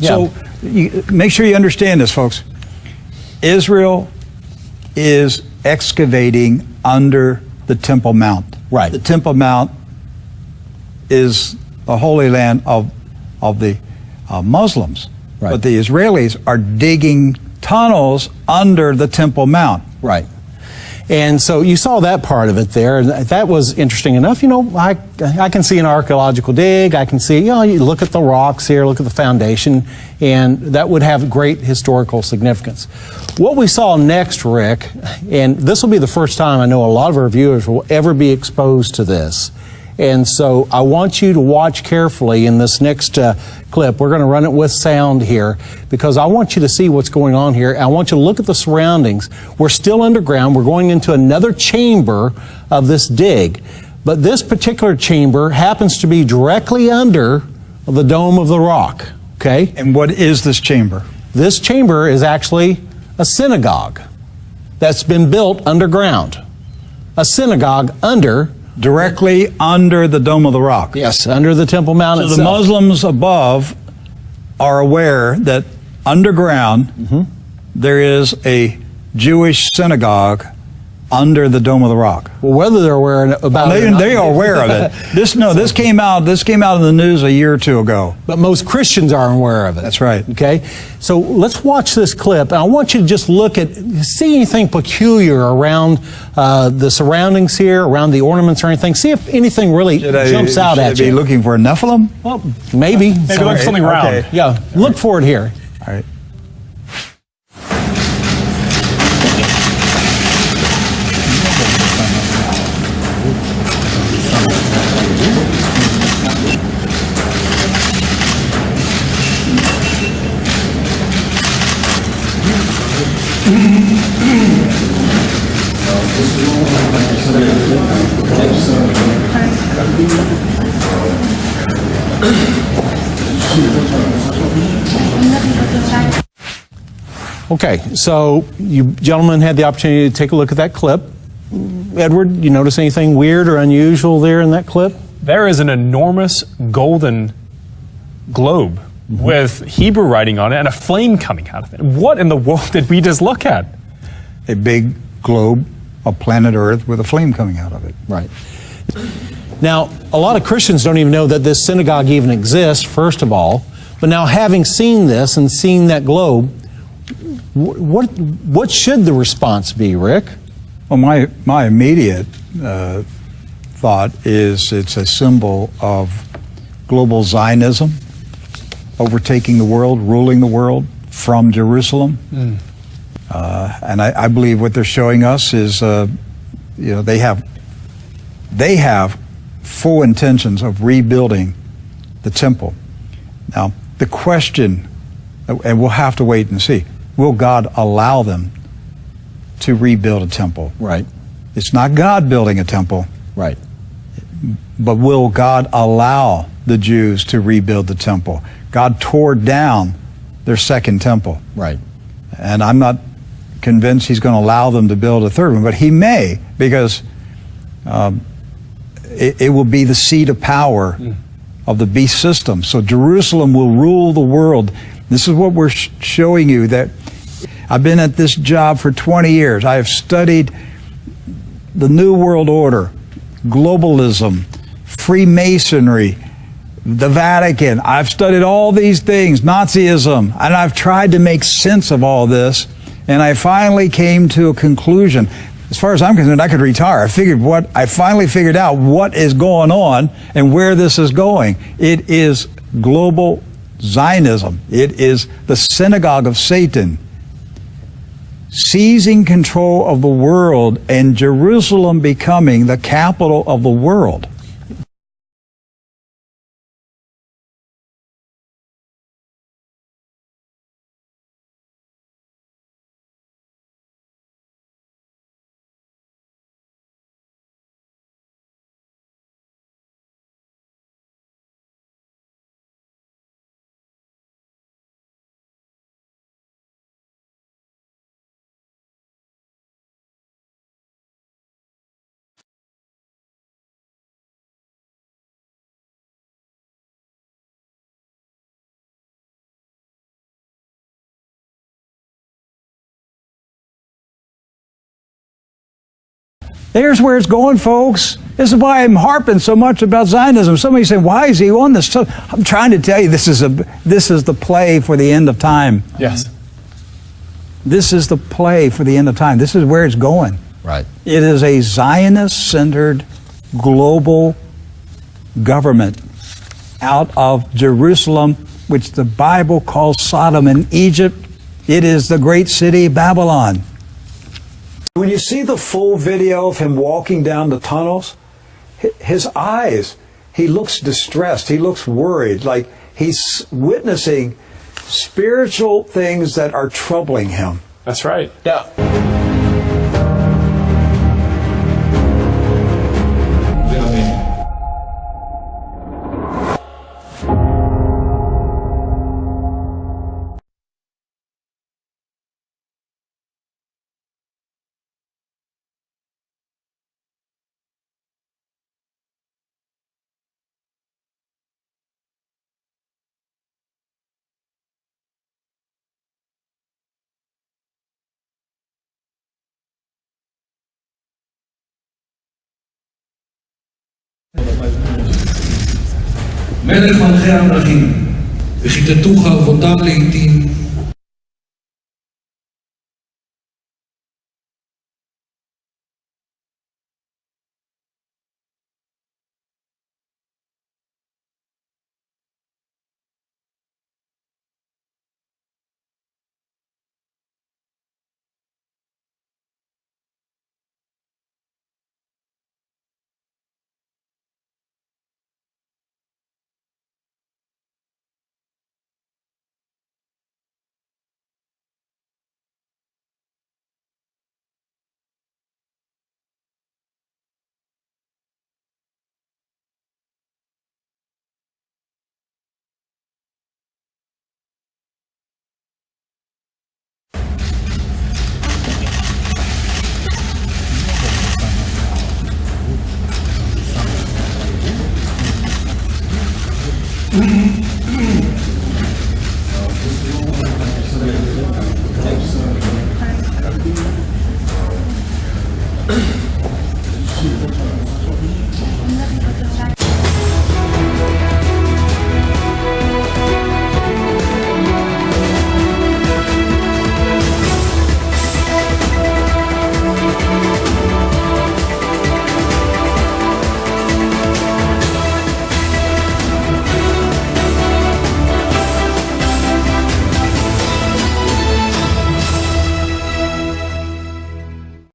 So make sure you understand this, folks. Israel is excavating under the Temple Mount. Right. The Temple Mount is the Holy Land of the Muslims. Right. But the Israelis are digging tunnels under the Temple Mount. Right. And so you saw that part of it there, and that was interesting enough. You know, I can see an archaeological dig. I can see, you know, you look at the rocks here, look at the foundation, and that would have great historical significance. What we saw next, Rick, and this will be the first time I know a lot of our viewers will ever be exposed to this. And so I want you to watch carefully in this next clip. We're going to run it with sound here because I want you to see what's going on here. I want you to look at the surroundings. We're still underground. We're going into another chamber of this dig. But this particular chamber happens to be directly under the Dome of the Rock. Okay? And what is this chamber? This chamber is actually a synagogue that's been built underground. A synagogue directly under the Dome of the Rock. Yes, under the Temple Mount itself. So the Muslims above are aware that underground there is a Jewish synagogue under the Dome of the Rock. Well, whether they're aware about it or not, they are aware of it. This came out in the news a year or two ago. But most Christians aren't aware of it. That's right. Okay, so let's watch this clip, and I want you to just look at, see anything peculiar around the surroundings here, around the ornaments or anything. See if anything really jumps out at you. Should I be looking for a Nephilim? Well, maybe. Maybe look for something round. Okay. Yeah, look for it here. All right. Okay, so you gentlemen had the opportunity to take a look at that clip. Edward, you notice anything weird or unusual there in that clip? There is an enormous golden globe with Hebrew writing on it and a flame coming out of it. What in the world did we just look at? A big globe of planet Earth with a flame coming out of it. Right. Now, a lot of Christians don't even know that this synagogue even exists, first of all. But now, having seen this and seen that globe, what should the response be, Rick? Well, my immediate thought is it's a symbol of global Zionism, overtaking the world, ruling the world from Jerusalem. And I believe what they're showing us is, they have full intentions of rebuilding the temple. Now, the question, and we'll have to wait and see, will God allow them to rebuild a temple? Right. It's not God building a temple. Right. But will God allow the Jews to rebuild the temple? God tore down their second temple. Right. And I'm not convinced he's going to allow them to build a third one, but he may, because it will be the seat of power of the beast system. So Jerusalem will rule the world. This is what we're showing you, that I've been at this job for 20 years. I have studied the New World Order, globalism, Freemasonry, the Vatican. I've studied all these things, Nazism, and I've tried to make sense of all this, and I finally came to a conclusion. As far as I'm concerned, I could retire. I finally figured out what is going on and where this is going. It is global Zionism. It is the synagogue of Satan, seizing control of the world and Jerusalem becoming the capital of the world. There's where it's going, folks. This is why I'm harping so much about Zionism. Somebody said, why is he on this? So I'm trying to tell you, this is the play for the end of time. Yes. This is the play for the end of time. This is where it's going. Right. It is a Zionist-centered global government out of Jerusalem, which the Bible calls Sodom and Egypt. It is the great city Babylon. When you see the full video of him walking down the tunnels, his eyes, he looks distressed, he looks worried, like he's witnessing spiritual things that are troubling him. That's right. Yeah. מלך מלכי המלכים, וכיתתוך אבותם לעתים,